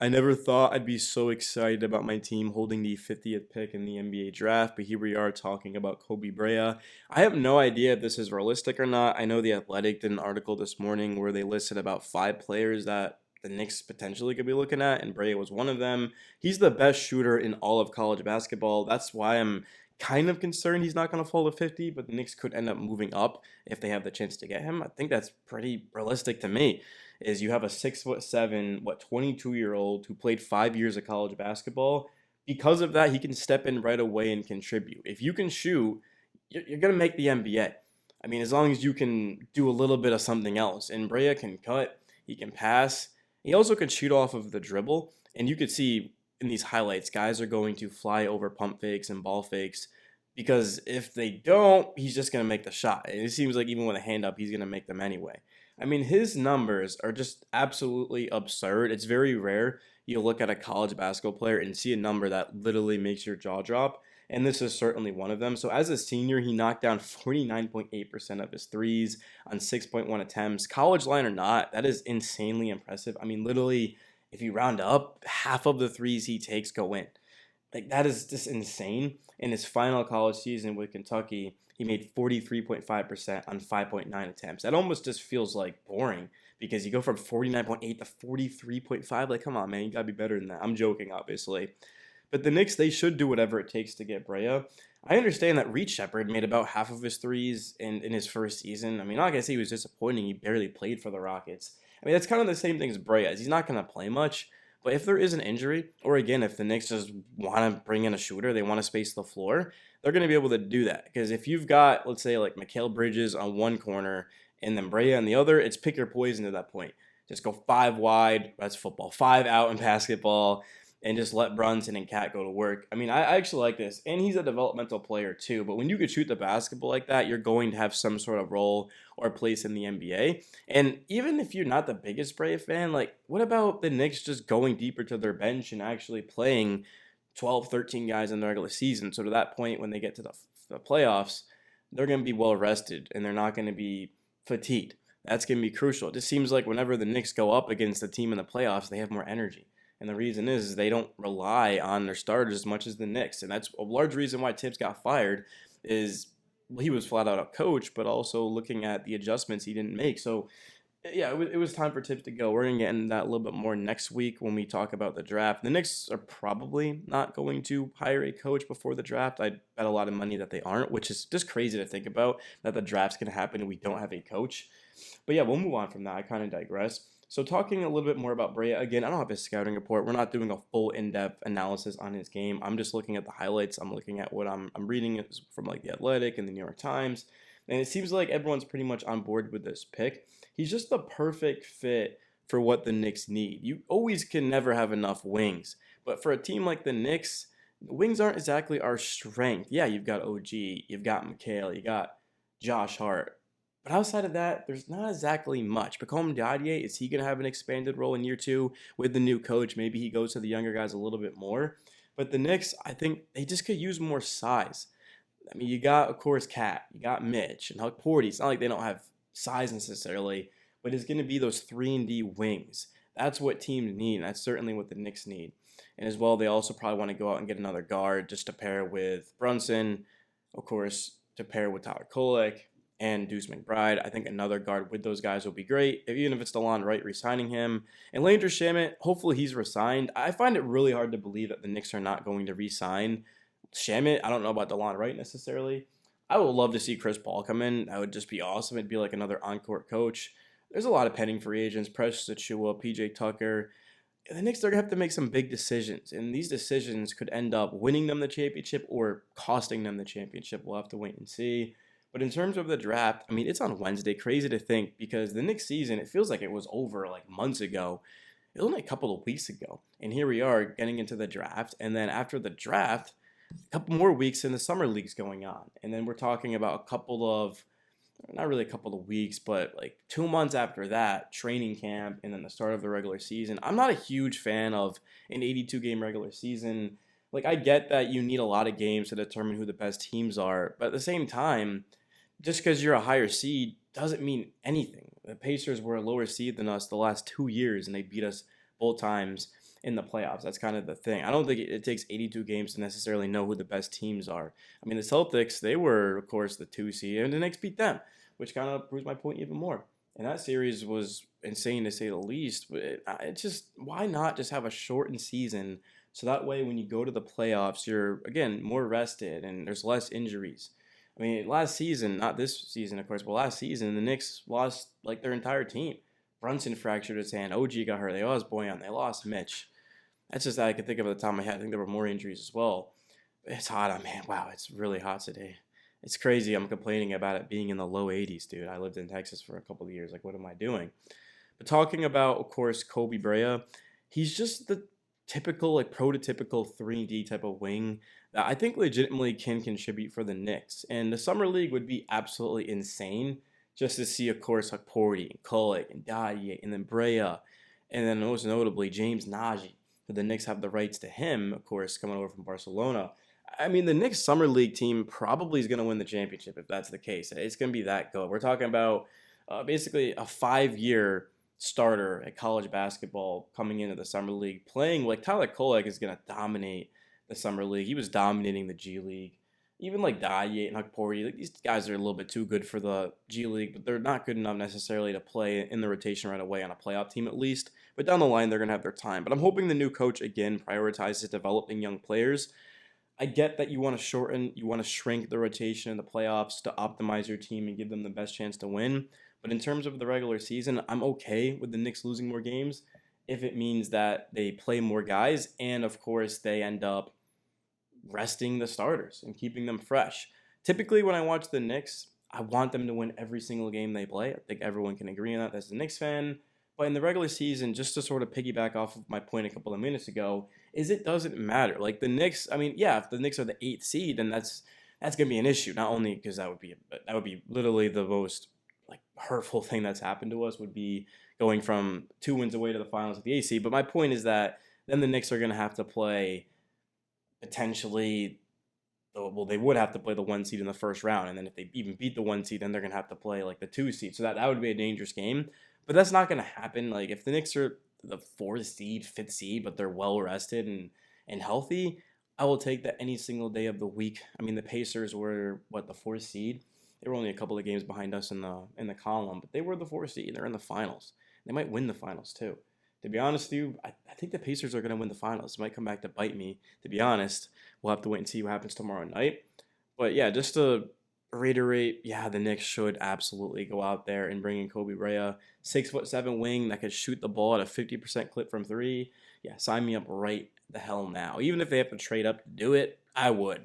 I never thought I'd be so excited about my team holding the 50th pick in the NBA draft, but here we are talking about Kobe Brea. I have no idea if this is realistic or not. I know The Athletic did an article this morning where they listed about 5 players that the Knicks potentially could be looking at, and Brea was one of them. He's the best shooter in all of college basketball. That's why I'm kind of concerned he's not going to fall to 50, but the Knicks could end up moving up if they have the chance to get him. I think that's pretty realistic to me is you have a 6'7", 22-year-old who played 5 years of college basketball. Because of that, he can step in right away and contribute. If you can shoot, you're gonna make the NBA. I mean, as long as you can do a little bit of something else. And Brea can cut, he can pass, he also can shoot off of the dribble. And you could see in these highlights, guys are going to fly over pump fakes and ball fakes because if they don't, he's just gonna make the shot. And it seems like even with a hand up, he's gonna make them anyway. I mean, his numbers are just absolutely absurd. It's very rare you look at a college basketball player and see a number that literally makes your jaw drop. And this is certainly one of them. So, as a senior, he knocked down 49.8% of his threes on 6.1 attempts. College line or not, that is insanely impressive. I mean, literally, if you round up, half of the threes he takes go in. Like, that is just insane. In his final college season with Kentucky, he made 43.5% on 5.9 attempts. That almost just feels like boring because you go from 49.8 to 43.5. Like, come on, man, you gotta be better than that. I'm joking, obviously. But the Knicks, they should do whatever it takes to get Brea. I understand that Reed Shepard made about half of his threes in his first season. I mean, not gonna say he was disappointing. He barely played for the Rockets. I mean, that's kind of the same thing as Brea. He's not gonna play much. But if there is an injury, or again, if the Knicks just want to bring in a shooter, they want to space the floor, they're going to be able to do that. Because if you've got, let's say, like Mikal Bridges on one corner and then Brea on the other, it's pick your poison at that point. Just go 5 wide. That's football. 5 out in basketball and just let Brunson and Cat go to work. I mean, I actually like this. And he's a developmental player too. But when you could shoot the basketball like that, you're going to have some sort of role or place in the NBA. And even if you're not the biggest Brave fan, like, what about the Knicks just going deeper to their bench and actually playing 12, 13 guys in the regular season? So to that point, when they get to the playoffs, they're going to be well rested and they're not going to be fatigued. That's going to be crucial. It just seems like whenever the Knicks go up against a team in the playoffs, they have more energy. And the reason is they don't rely on their starters as much as the Knicks. And that's a large reason why Tibbs got fired is well, he was flat out a coach, but also looking at the adjustments he didn't make. So yeah, it was time for Tibbs to go. We're gonna get into that a little bit more next week when we talk about the draft. The Knicks are probably not going to hire a coach before the draft. I bet a lot of money that they aren't, which is just crazy to think about that the draft's gonna happen and we don't have a coach. But yeah, we'll move on from that. I kind of digress. So talking a little bit more about Brea again, I don't have his scouting report. We're not doing a full in-depth analysis on his game. I'm just looking at the highlights. I'm looking at what I'm reading from like the Athletic and the New York Times, and it seems like everyone's pretty much on board with this pick. He's just the perfect fit for what the Knicks need. You always can never have enough wings, but for a team like the Knicks, wings aren't exactly our strength. Yeah, you've got OG, you've got McHale, you got Josh Hart. But outside of that, there's not exactly much. Pacome Dadier, is he going to have an expanded role in year two with the new coach? Maybe he goes to the younger guys a little bit more. But the Knicks, I think they just could use more size. I mean, you got, of course, Cat, you got Mitch, and Huck Porty. It's not like they don't have size necessarily, but it's going to be those 3-and-D wings. That's what teams need, and that's certainly what the Knicks need. And as well, they also probably want to go out and get another guard just to pair with Brunson, of course, to pair with Tyler Kolek and Deuce McBride. I think another guard with those guys will be great, even if it's DeLon Wright re-signing him. And Landry Shamet, hopefully he's re-signed. I find it really hard to believe that the Knicks are not going to re-sign Shamet. I don't know about DeLon Wright necessarily. I would love to see Chris Paul come in. That would just be awesome. It'd be like another on-court coach. There's a lot of pending free agents, Precious Achiuwa, PJ Tucker. The Knicks are going to have to make some big decisions, and these decisions could end up winning them the championship or costing them the championship. We'll have to wait and see. But in terms of the draft, I mean, it's on Wednesday. Crazy to think because the Knicks season, it feels like it was over like months ago. It was only a couple of weeks ago. And here we are getting into the draft. And then after the draft, a couple more weeks and the summer league's going on. And then we're talking about a couple of, not really a couple of weeks, but like 2 months after that, training camp and then the start of the regular season. I'm not a huge fan of an 82-game regular season. Like, I get that you need a lot of games to determine who the best teams are. But at the same time, just because you're a higher seed doesn't mean anything. The Pacers were a lower seed than us the last 2 years, and they beat us both times. in the playoffs. That's kind of the thing. I don't think it takes 82 games to necessarily know who the best teams are. I mean, the Celtics, they were, of course, the 2 seed, and the Knicks beat them, which kind of proves my point even more. And that series was insane to say the least. But it just, why not just have a shortened season so that way when you go to the playoffs, you're, again, more rested and there's less injuries. I mean, last season, not this season, of course, but last season, the Knicks lost like their entire team. Brunson fractured his hand. OG got hurt. They lost Boyan. They lost Mitch. That's just that I could think of at the top of my head. I think there were more injuries as well. It's hot. I mean, wow, it's really hot today. It's crazy. I'm complaining about it being in the low 80s, dude. I lived in Texas for a couple of years. Like, what am I doing? But talking about, of course, Kobe Brea, he's just the typical, like, prototypical 3D type of wing that I think legitimately can contribute for the Knicks. And the Summer League would be absolutely insane just to see, of course, like Porty and Kulik and Dadier and then Brea, and then most notably James Nagy, who the Knicks have the rights to him, of course, coming over from Barcelona. I mean, the Knicks Summer League team probably is going to win the championship if that's the case. It's going to be that good. We're talking about basically a 5-year starter at college basketball coming into the Summer League, playing like Tyler Kolek is going to dominate the Summer League. He was dominating the G League. Even like Dye and Hukporti, like these guys are a little bit too good for the G League, but they're not good enough necessarily to play in the rotation right away on a playoff team at least. But down the line, they're going to have their time. But I'm hoping the new coach, again, prioritizes developing young players. I get that you want to shorten, you want to shrink the rotation in the playoffs to optimize your team and give them the best chance to win. But in terms of the regular season, I'm okay with the Knicks losing more games if it means that they play more guys and, of course, they end up resting the starters and keeping them fresh. Typically, when I watch the Knicks, I want them to win every single game they play. I think everyone can agree on that as a Knicks fan. But in the regular season, just to sort of piggyback off of my point a couple of minutes ago, is it doesn't matter. Like the Knicks, I mean, yeah, if the Knicks are the 8th seed, then that's gonna be an issue. Not only because that would be literally the most like hurtful thing that's happened to us would be going from 2 wins away to the finals of the AC. But my point is that then the Knicks are gonna have to play potentially, well, they would have to play the 1 seed in the first round, and then if they even beat the 1 seed, then they're gonna have to play like the 2 seed. So that would be a dangerous game, but that's not gonna happen. Like if the Knicks are the 4th seed, 5th seed, but they're well rested and healthy, I will take that any single day of the week. I mean, the Pacers were what, the 4th seed. They were only a couple of games behind us in the column, but they were the 4th seed. They're in the finals. They might win the finals too. To be honest with you, I think the Pacers are going to win the finals. It might come back to bite me, to be honest. We'll have to wait and see what happens tomorrow night. But yeah, just to reiterate, yeah, the Knicks should absolutely go out there and bring in Kobe Brea, 6'7" wing that could shoot the ball at a 50% clip from three. Yeah, sign me up right the hell now. Even if they have to trade up to do it, I would.